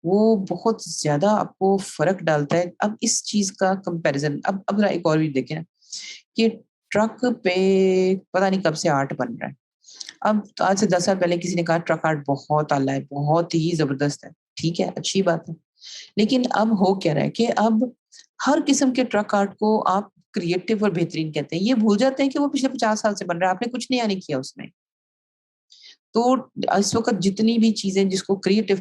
وہ بہت زیادہ آپ کو فرق ڈالتا ہے. اب اس چیز کا کمپیریزن اب ذرا ایک اور بھی دیکھیں کہ ٹرک پہ پتہ نہیں کب سے آرٹ بن رہا ہے. اب آج سے 10 سال پہلے کسی نے کہا ٹرک آرٹ بہت اعلیٰ ہے, بہت ہی زبردست ہے, ٹھیک ہے اچھی بات ہے. لیکن اب ہو کیا رہا ہے کہ اب ہر قسم کے ٹرک آرٹ کو آپ کریٹو اور بہترین کہتے ہیں. یہ بھول جاتے ہیں کہ وہ پچھلے 50 سال سے بن رہا ہے, آپ نے کچھ نیا نہیں کیا اس میں. تو اس وقت جتنی بھی چیزیں جس کو کریٹو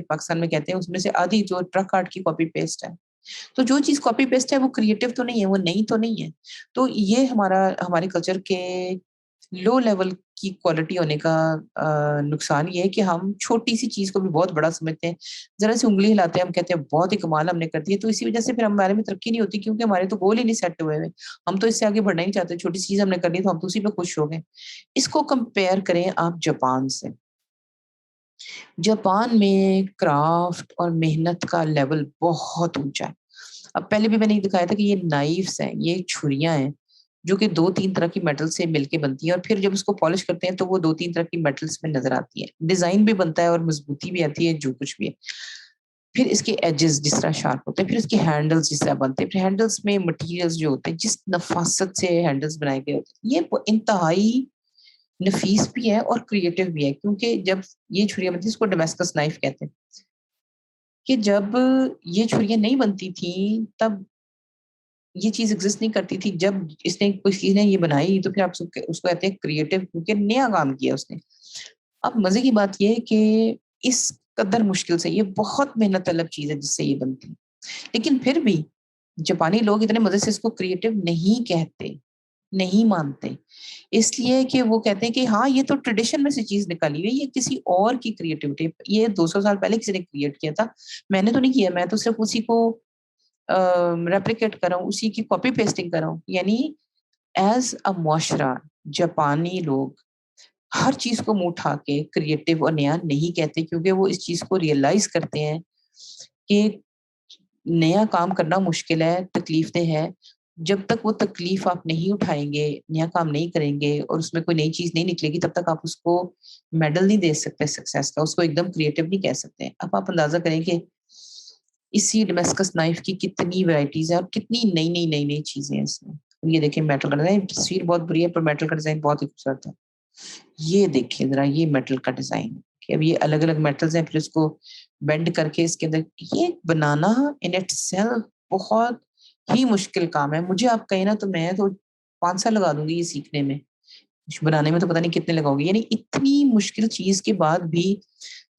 پاکستان میں کہتے ہیں اس میں سے آدھی جو ٹرک آرٹ کی کاپی پیسٹ ہے. تو جو چیز کاپی پیسٹ ہے وہ کریٹو تو نہیں ہے, وہ نئی تو نہیں ہے. تو یہ ہمارے کلچر کے لو لیول کی کوالٹی ہونے کا نقصان یہ ہے کہ ہم چھوٹی سی چیز کو بھی بہت بڑا سمجھتے ہیں. ذرا سی انگلی ہلاتے ہیں ہم کہتے ہیں بہت ہی کمال ہم نے کر دی ہے. تو اسی وجہ سے پھر ہمارے میں ترقی نہیں ہوتی کیونکہ ہمارے تو گول ہی نہیں سیٹ ہوئے. ہم تو اس سے آگے بڑھنا ہی نہیں چاہتے. چھوٹی سی چیز ہم نے کرنی تو ہم تو اسی پہ خوش ہو گئے. اس کو کمپیئر کریں آپ جاپان سے. جاپان میں کرافٹ اور محنت کا لیول بہت اونچا ہے. اب پہلے بھی میں نے دکھایا تھا کہ یہ نائفس ہیں, یہ چھریاں ہیں جو کہ 2-3 طرح کی میٹل سے مل کے بنتی ہیں, اور پھر جب اس کو پالش کرتے ہیں تو وہ 2-3 طرح کی میٹلز میں نظر آتی ہے. ڈیزائن بھی بنتا ہے اور مضبوطی بھی آتی ہے, جو کچھ بھی ہے. پھر اس کے ایجز جس طرح شارپ ہوتے ہیں, پھر اس کے ہینڈلز جس طرح بنتے ہیں, پھر ہینڈلز میں مٹیریلز جو ہوتے ہیں جس نفاست سے ہینڈلز بنائے گئے ہوتے ہیں, یہ انتہائی نفیس بھی ہے اور کریٹو بھی ہے. کیونکہ جب یہ چھریاں بنتی ہیں اس کو ڈیماسکس نائف کہتے ہیں, کہ جب یہ چھریاں نہیں بنتی تھیں تب یہ چیز ایگزسٹ نہیں کرتی تھی. جب اس نے کوئی چیز نے یہ بنائی تو پھر آپ اس کو کہتے ہیں کریٹو, کیونکہ نیا کام کیا اس نے. اب مزے کی بات یہ ہے کہ اس قدر مشکل سے, یہ بہت محنت طلب چیز ہے جس سے یہ بنتی, لیکن پھر بھی جاپانی لوگ اتنے مزے سے اس کو کریٹو نہیں کہتے, نہیں مانتے, اس لیے کہ وہ کہتے ہیں کہ ہاں یہ تو ٹریڈیشن میں سے چیز نکالی ہوئی, یہ کسی اور کی کریٹیوٹی, یہ 200 سال پہلے کسی نے کریٹ کیا تھا, میں نے تو نہیں کیا, میں تو صرف اسی کو ریپلیکیٹ کر رہا ہوں, اسی کی کاپی پیسٹنگ کر رہا ہوں. یعنی ایز اے معاشرہ جاپانی لوگ ہر چیز کو منہ اٹھا کے کریٹو اور نیا نہیں کہتے, کیونکہ وہ اس چیز کو ریئلائز کرتے ہیں کہ نیا کام کرنا مشکل ہے, تکلیف دہ ہے. جب تک وہ تکلیف آپ نہیں اٹھائیں گے, نیا کام نہیں کریں گے اور اس میں کوئی نئی چیز نہیں نکلے گی, تب تک آپ اس کو میڈل نہیں دے سکتے سکسیس کا, اس کو ایک دم کریٹو نہیں کہہ سکتے. اب آپ اندازہ کریں کہ اسی ڈیماسکس نائف کی کتنی ورائٹیز ہیں اور کتنی نئی چیزیں ہیں اس میں. یہ دیکھیں میٹل کا ڈیزائن, تصویر بہت بری ہے پر میٹل کا ڈیزائن بہت ہی خوبصورت ہے. یہ دیکھیں ذرا, یہ میٹل کا ڈیزائن کہ اب یہ الگ الگ میٹلز ہیں, پھر اس کو بینڈ کر کے اس کے اندر یہ بنانا ان اٹ سیلف بہت ہی مشکل کام ہے. مجھے آپ کہیں نا تو میں تو 5 سال لگا دوں گی یہ سیکھنے میں, بنانے میں تو پتہ نہیں کتنے لگاؤ گی. یعنی اتنی مشکل چیز کے بعد بھی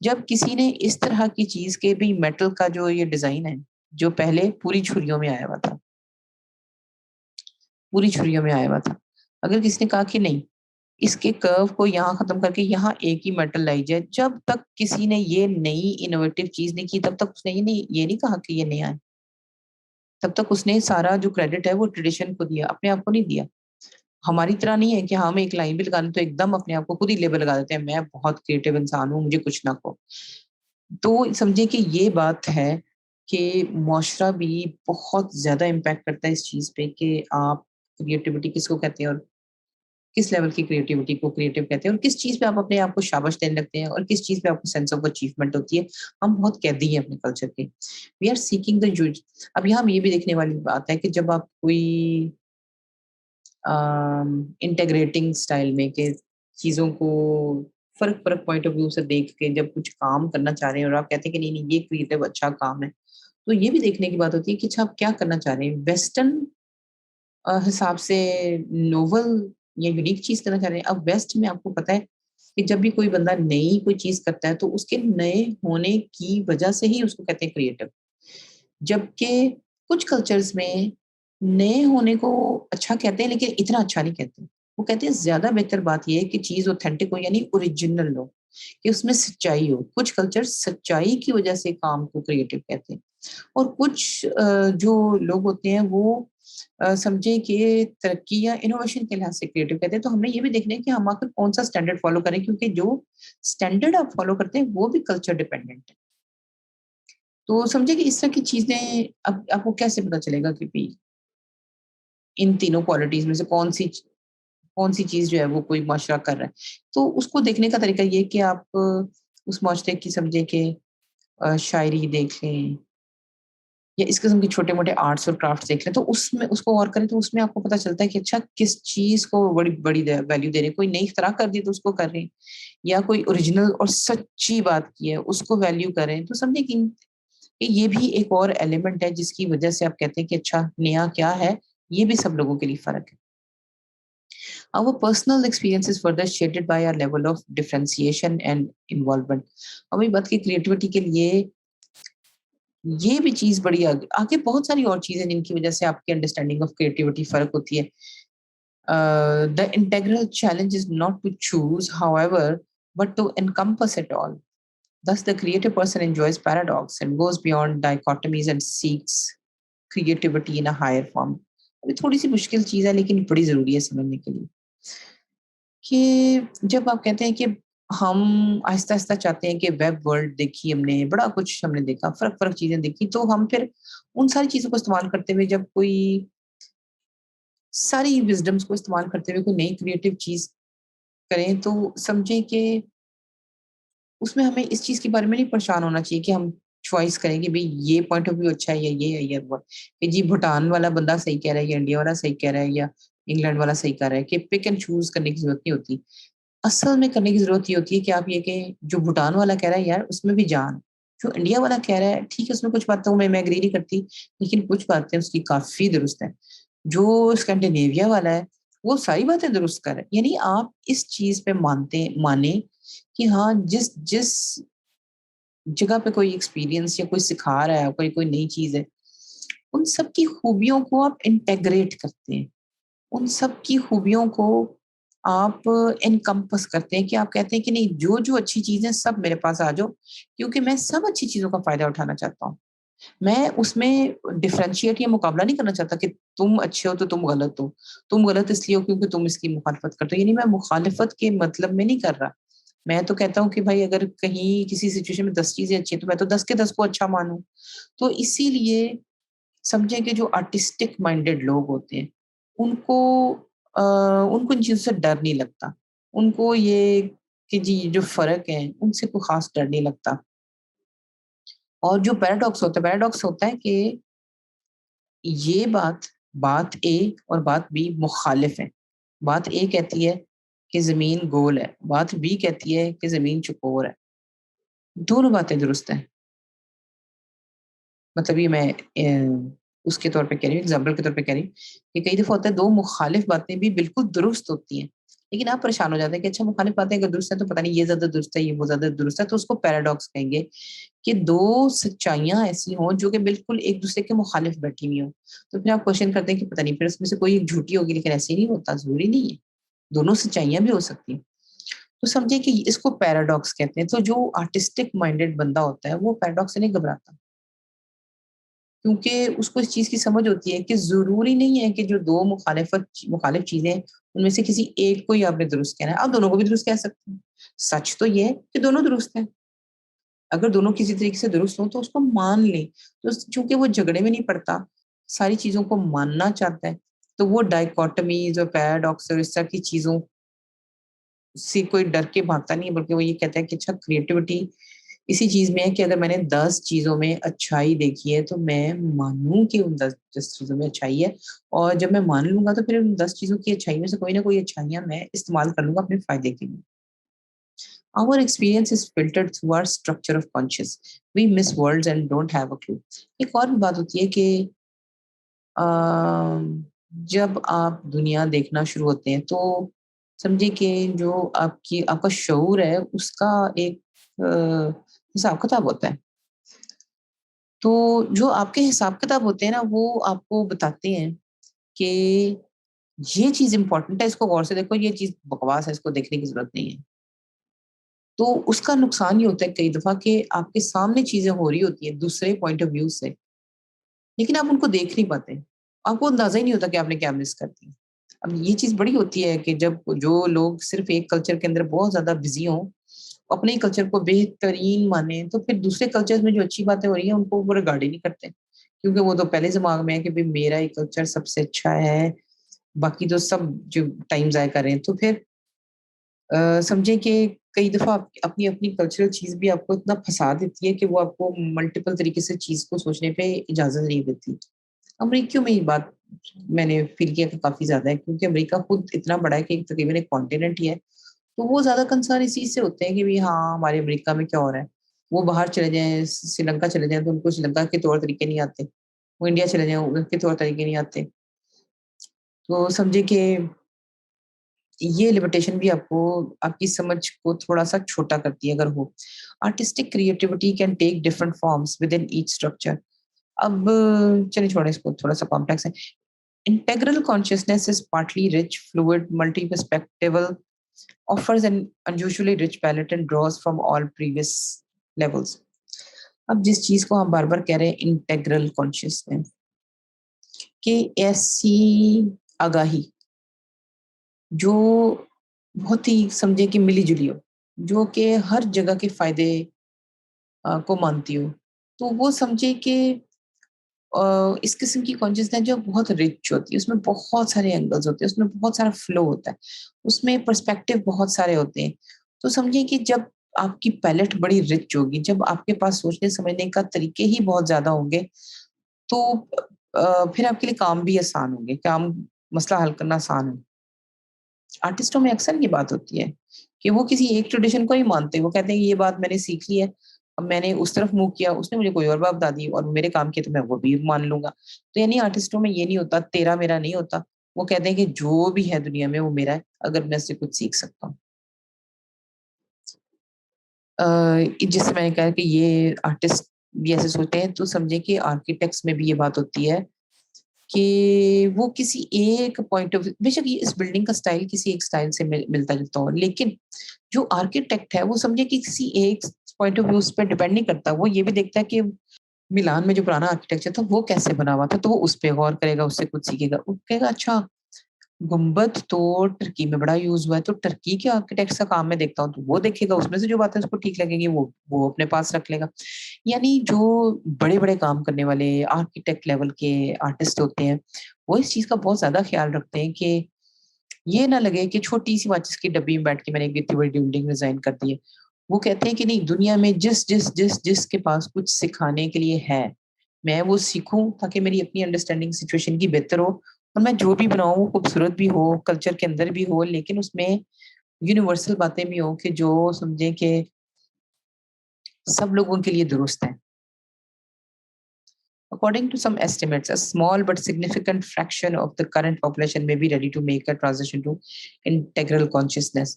جب کسی نے اس طرح کی چیز کے بھی میٹل کا جو یہ ڈیزائن ہے جو پہلے پوری چھریوں میں آیا ہوا تھا, پوری چھریوں میں آیا ہوا تھا, اگر کسی نے کہا کہ نہیں اس کے کرو کو یہاں ختم کر کے یہاں ایک ہی میٹل لائی جائے, جب تک کسی نے یہ نئی انوویٹو چیز نہیں کی تب تک اس نے یہ نہیں کہا کہ یہ نیا ہے, تب تک اس نے سارا جو کریڈٹ ہے وہ ٹریڈیشن کو دیا, اپنے آپ کو نہیں دیا. ہماری طرح نہیں ہے کہ ہم ایک لائن بھی لگانے تو ایک دم اپنے آپ کو خود ہی لیبل لگا دیتے ہیں میں بہت کریٹو انسان ہوں مجھے کچھ نہ کو. تو سمجھے کہ یہ بات ہے کہ معاشرہ بھی بہت زیادہ امپیکٹ کرتا ہے اس چیز پہ کہ آپ کریٹیوٹی کس کو کہتے ہیں اور کس لیول کی کریٹیوٹی کو کریٹو کہتے ہیں اور کس چیز پہ آپ اپنے آپ کو شاباش دینے لگتے ہیں اور کس چیز پہ آپ کو سینس آف اچیومنٹ ہوتی ہے. ہم بہت قیدی ہیں اپنے کلچر کے, we are seeking the youth. اب یہاں یہ بھی دیکھنے والی بات ہے کہ جب آپ کوئی انٹیگریٹنگ اسٹائل میں کہ چیزوں کو فرق پوائنٹ آف ویو سے دیکھ کے جب کچھ کام کرنا چاہ رہے ہیں اور آپ کہتے ہیں کہ نہیں نہیں یہ کریٹو اچھا کام ہے, تو یہ بھی دیکھنے کی بات ہوتی ہے کہ اچھا آپ کیا کرنا چاہ رہے ہیں. ویسٹرن حساب سے نوول یا یونیک چیز کرنا چاہ رہے ہیں. اب ویسٹ میں آپ کو پتا ہے کہ جب بھی کوئی بندہ نئی کوئی چیز کرتا ہے تو اس کے نئے ہونے کی وجہ سے ہی اس کو کہتے ہیں کریٹو, جبکہ کچھ کلچرز میں نئے ہونے کو اچھا کہتے ہیں لیکن اتنا اچھا نہیں کہتے. وہ کہتے ہیں زیادہ بہتر بات یہ ہے کہ چیز اوتھینٹک ہو یعنی اوریجنل ہو, کہ اس میں سچائی ہو. کچھ کلچر سچائی کی وجہ سے کام کو کریٹو کہتے ہیں اور کچھ جو لوگ ہوتے ہیں وہ سمجھے کہ ترقی یا انوویشن کے لحاظ سے کریٹو کہتے ہیں. تو ہمیں یہ بھی دیکھنا ہے کہ ہم آخر کون سا اسٹینڈرڈ فالو کریں, کیونکہ جو اسٹینڈرڈ آپ فالو کرتے ہیں وہ بھی کلچر ڈیپینڈنٹ ہے. تو سمجھے کہ اس طرح کی چیزیں اب آپ کو کیسے پتا چلے گا کہ ان تینوں کوالٹیز میں سے کون سی چیز جو ہے وہ کوئی معاشرہ کر رہا ہے. تو اس کو دیکھنے کا طریقہ یہ کہ آپ اس معاشرے کی سمجھے کہ شاعری دیکھ لیں یا اس قسم کے چھوٹے موٹے آرٹس اور کرافٹ دیکھ لیں, تو اس میں اس کو غور کریں تو اس میں آپ کو پتا چلتا ہے کہ اچھا کس چیز کو بڑی بڑی ویلیو دے رہے ہیں. کوئی نئی اختراع کر دی تو اس کو کر رہے ہیں, یا کوئی اوریجنل اور سچی بات کی ہے اس کو ویلیو کریں. تو سمجھے کہ یہ بھی ایک اور ایلیمنٹ ہے جس کی وجہ سے آپ کہتے ہیں کہ اچھا نیا کیا ہے. یہ بھی سب لوگوں کے لیے فرق ہے. Our personal experience is further shaded by our level of differentiation and involvement. ہمیں بات کی کریٹیوٹی کے لیے یہ بھی چیز بڑی آگے بہت ساری اور چیزیں جن کی وجہ سے آپ کی انڈرسٹینڈنگ آف کریٹیوٹی فرق ہوتی ہے. The integral challenge is not to choose, however, but to encompass it all. Thus, the creative person enjoys paradox and goes beyond dichotomies and seeks creativity in a higher form. ابھی تھوڑی سی مشکل چیز ہے لیکن بڑی ضروری ہے سمجھنے کے لیے کہ جب آپ کہتے ہیں کہ ہم آہستہ آہستہ چاہتے ہیں کہ ویب ورلڈ دیکھی ہم نے, بڑا کچھ ہم نے دیکھا, فرق چیزیں دیکھی, تو ہم پھر ان ساری چیزوں کو استعمال کرتے ہوئے جب کوئی ساری وزڈمس کو استعمال کرتے ہوئے کوئی نئی کریٹو چیز کریں تو سمجھیں کہ اس میں ہمیں اس چیز کے بارے میں نہیں پریشان ہونا چاہیے کہ ہم چوائس کریں کہ بھئی یہ پوائنٹ آف ویو اچھا ہے یا یہ ہے یا وہ, کہ جی بھوٹان والا بندہ صحیح کہہ رہا ہے یا انڈیا والا صحیح کہہ رہا ہے یا انگلینڈ والا صحیح کہہ رہا ہے, کہ پک اینڈ چوز کرنے کی ضرورت نہیں ہوتی. اصل میں کرنے کی ضرورت یہ ہوتی ہے کہ آپ یہ کہ جو بھوٹان والا کہہ رہا ہے یار اس میں بھی جان, جو انڈیا والا کہہ رہا ہے ٹھیک ہے اس میں کچھ باتوں میں اگری نہیں کرتی لیکن کچھ باتیں اس کی کافی درست ہیں. جو اسکینڈینیویا والا ہے وہ ساری باتیں درست کر رہا ہے. یعنی آپ اس چیز پہ مانیں کہ ہاں جس جگہ پہ کوئی ایکسپیرینس یا کوئی سکھا رہا ہے کوئی نئی چیز ہے ان سب کی خوبیوں کو آپ انٹیگریٹ کرتے ہیں, ان سب کی خوبیوں کو آپ انکمپس کرتے ہیں کہ آپ کہتے ہیں کہ نہیں جو اچھی چیزیں سب میرے پاس آ جاؤ کیونکہ میں سب اچھی چیزوں کا فائدہ اٹھانا چاہتا ہوں. میں اس میں ڈفرینشیٹ یا مقابلہ نہیں کرنا چاہتا کہ تم اچھے ہو تو تم غلط ہو, تم غلط اس لیے ہو کیونکہ تم اس کی مخالفت کرتے ہو. یعنی میں مخالفت کے مطلب میں نہیں کر رہا, میں تو کہتا ہوں کہ بھائی اگر کہیں کسی سچویشن میں 10 چیزیں اچھی ہیں تو میں تو 10 کے 10 کو اچھا مانوں. تو اسی لیے سمجھیں کہ جو آرٹسٹک مائنڈیڈ لوگ ہوتے ہیں ان کو ان چیزوں سے ڈر نہیں لگتا, ان کو یہ کہ جی جو فرق ہے ان سے کوئی خاص ڈر نہیں لگتا. اور جو پیراڈاکس ہوتا ہے کہ یہ بات اے اور بات بی مخالف ہے. بات اے کہتی ہے کہ زمین گول ہے, بات بی کہتی ہے کہ زمین چکور ہے. دونوں باتیں درست ہیں مطلب یہ میں اس کے طور پہ کہہ رہی ہوں، ایگزامپل کے طور پہ کہہ رہی ہوں کہ کئی دفعہ ہوتا ہے دو مخالف باتیں بھی بالکل درست ہوتی ہیں، لیکن آپ پریشان ہو جاتے ہیں کہ اچھا مخالف باتیں اگر درست ہے تو پتہ نہیں یہ زیادہ درست ہے یہ وہ زیادہ درست ہے، تو اس کو پیراڈاکس کہیں گے کہ دو سچائیاں ایسی ہوں جو کہ بالکل ایک دوسرے کے مخالف بیٹھی ہوئی ہوں، تو پھر آپ کوشچن کرتے ہیں کہ پتہ نہیں پھر اس میں سے کوئی ایک جھوٹی ہوگی، لیکن ایسے نہیں ہوتا، ضروری نہیں ہے، دونوں سچائیاں بھی ہو سکتی ہیں۔ تو سمجھے کہ اس کو پیراڈاکس کہتے ہیں۔ تو جو آرٹسٹک مائنڈیڈ بندہ ہوتا ہے وہ پیراڈاکس سے نہیں گھبراتا، کیونکہ اس کو اس چیز کی سمجھ ہوتی ہے کہ ضروری نہیں ہے کہ جو دو مخالف چیزیں ہیں ان میں سے کسی ایک کو ہی آپ نے درست کہنا ہے، آپ دونوں کو بھی درست کہہ سکتے ہیں۔ سچ تو یہ ہے کہ دونوں درست ہیں، اگر دونوں کسی طریقے سے درست ہوں تو اس کو مان لیں۔ تو چونکہ وہ جھگڑے میں نہیں پڑتا، ساری چیزوں کو ماننا چاہتا ہے، تو وہ ڈائیکوٹمیز اور پیراڈاکس اور اس طرح کی چیزوں سے کوئی ڈر کے بھاگتا نہیں ہے، بلکہ وہ یہ کہتا ہے کہ اچھا کریٹیوٹی اسی چیز میں ہے کہ اگر میں نے 10 چیزوں میں اچھائی دیکھی ہے تو میں مانوں کہ ان 10 چیزوں میں اچھائی ہے، اور جب میں مان لوں گا تو پھر ان 10 چیزوں کی اچھائی میں سے کوئی نہ کوئی اچھائیاں میں استعمال کر لوں گا اپنے فائدے کے لیے۔ Our experience is filtered through our structure of conscious. We miss worlds and don't have a clue. ایک اور بھی بات ہوتی ہے کہ جب آپ دنیا دیکھنا شروع ہوتے ہیں تو سمجھے کہ جو آپ کا شعور ہے اس کا ایک حساب کتاب ہوتا ہے، تو جو آپ کے حساب کتاب ہوتے ہیں نا وہ آپ کو بتاتے ہیں کہ یہ چیز امپورٹنٹ ہے، اس کو غور سے دیکھو، یہ چیز بکواس ہے، اس کو دیکھنے کی ضرورت نہیں ہے۔ تو اس کا نقصان یہ ہوتا ہے کئی دفعہ کہ آپ کے سامنے چیزیں ہو رہی ہوتی ہیں دوسرے پوائنٹ آف ویو سے، لیکن آپ ان کو دیکھ نہیں پاتے، آپ کو اندازہ ہی نہیں ہوتا کہ آپ نے کیا مس کر دی۔ اب یہ چیز بڑی ہوتی ہے کہ جب جو لوگ صرف ایک کلچر کے اندر بہت زیادہ بزی ہوں، اپنے ہی کلچر کو بہترین مانیں، تو پھر دوسرے کلچر میں جو اچھی باتیں ہو رہی ہیں ان کو وہ ریگارڈ ہی نہیں کرتے، کیونکہ وہ تو پہلے دماغ میں ہے کہ بھئی میرا ہی کلچر سب سے اچھا ہے، باقی تو سب جو ٹائم ضائع کر رہے ہیں۔ تو پھر سمجھیں کہ کئی دفعہ اپنی اپنی کلچرل چیز بھی آپ کو اتنا پھنسا دیتی ہے کہ وہ آپ کو ملٹیپل طریقے سے چیز کو سوچنے پہ اجازت نہیں دیتی۔ امریکیوں میں یہ بات میں نے فیل کیا کہ کافی زیادہ ہے، کیونکہ امریکہ خود اتنا بڑا ہے کہ تقریباً ایک کانٹیننٹ ہی ہے، تو وہ زیادہ کنسرن اس چیز سے ہوتے ہیں کہ بھی ہاں ہمارے امریکہ میں کیا ہو رہا ہے۔ وہ باہر چلے جائیں، سری لنکا چلے جائیں تو ان کو سری لنکا کے طور طریقے نہیں آتے، وہ انڈیا چلے جائیں ان کے طور طریقے نہیں آتے، تو سمجھے کہ یہ لمیٹیشن بھی آپ کو آپ کی سمجھ کو تھوڑا سا چھوٹا کرتی ہے اگر ہو۔ Artistic creativity can take different forms within each structure. اب چلیے چھوڑیں اس کو، تھوڑا سا کمپلیکس ہے۔ Integral consciousness is partly rich fluid multi perspectival offers an unusually rich palette and draws from all previous levels۔ اب جس چیز کو ہم بار بار کہہ رہے ہیں انٹیگرل کانشیسنس، کہ ایسی آگاہی جو بہت ہی سمجھے کہ ملی جلی ہو، جو کہ ہر جگہ کے فائدے کو مانتی ہو، تو وہ سمجھے کہ اس قسم کی کانشیسنس جو بہت رچ ہوتی ہے، اس میں بہت سارے اینگلز ہوتے ہیں، اس میں بہت سارا فلو ہوتا ہے، اس میں پرسپیکٹیو بہت سارے ہوتے ہیں، تو سمجھے کہ جب آپ کی پیلٹ بڑی رچ ہوگی، جب آپ کے پاس سوچنے سمجھنے کا طریقے ہی بہت زیادہ ہوں گے، تو پھر آپ کے لیے کام بھی آسان ہوں گے، کام مسئلہ حل کرنا آسان ہے۔ آرٹسٹوں میں اکثر یہ بات ہوتی ہے کہ وہ کسی ایک ٹریڈیشن کو ہی مانتے ہیں، وہ کہتے ہیں یہ بات میں نے سیکھ لی ہے، اب میں نے اس طرف منہ کیا، اس نے مجھے کوئی اور بات بتا دی اور میرے کام کیا تو میں وہ بھی مان لوں گا۔ تو یعنی آرٹسٹوں میں یہ نہیں ہوتا تیرا میرا نہیں ہوتا، وہ کہتے ہیں کہ جو بھی ہے دنیا میں وہ میرا ہے، اگر میں اس سے کچھ سیکھ سکتا ہوں۔ جس سے میں نے کہا کہ یہ آرٹسٹ بھی ایسے سوچتے ہیں، تو سمجھے کہ آرکیٹیکٹس میں بھی یہ بات ہوتی ہے کہ وہ کسی ایک پوائنٹ آف بے شک یہ اس بلڈنگ کا سٹائل کسی ایک سٹائل سے ملتا جلتا ہو، لیکن جو آرکیٹیکٹ ہے وہ سمجھے کہ کسی ایک پوائنٹ آف ویو اس پہ ڈیپینڈ نہیں کرتا، وہ یہ بھی دیکھتا ہے کہ ملان میں جو پرانا آرکیٹیکچر تھا وہ کیسے بنا ہوا تھا، تو وہ اس پہ غور کرے گا، اس سے کچھ سیکھے گا، وہ کہے گا اچھا گنبد تو ٹرکی میں بڑا یوز ہوا ہے، تو ٹرکی کے آرکیٹیکٹ کا کام میں دیکھتا ہوں، تو وہ دیکھے گا، اس میں سے جو باتیں اس کو ٹھیک لگے گی وہ اپنے پاس رکھ لے گا۔ یعنی جو بڑے بڑے کام کرنے والے آرکیٹیکٹ لیول کے آرٹسٹ ہوتے ہیں وہ اس چیز کا بہت زیادہ خیال رکھتے ہیں کہ یہ نہ لگے کہ چھوٹی سی ماچس کی ڈبی میں بیٹھ کے میں نے ایک اتنی بڑی بلڈنگ ڈیزائن کر دی ہے۔ وہ کہتے ہیں کہ نہیں، دنیا میں جس کے پاس کچھ سکھانے کے لیے ہے میں وہ سیکھوں تاکہ میری اپنی انڈرسٹینڈنگ سچویشن کی بہتر ہو، اور میں جو بھی بناؤں وہ خوبصورت بھی ہو، کلچر کے اندر بھی ہو، لیکن اس میں یونیورسل باتیں بھی ہوں کہ جو سمجھیں کہ سب لوگوں کے لیے درست ہیں۔ According to some estimates, a small but significant fraction of the current population may be ready to make a transition to integral consciousness.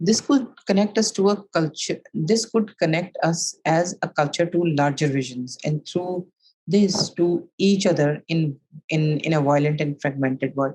This could connect us to a culture. This could connect us as a culture to larger visions, and through this to each other in a violent and fragmented world.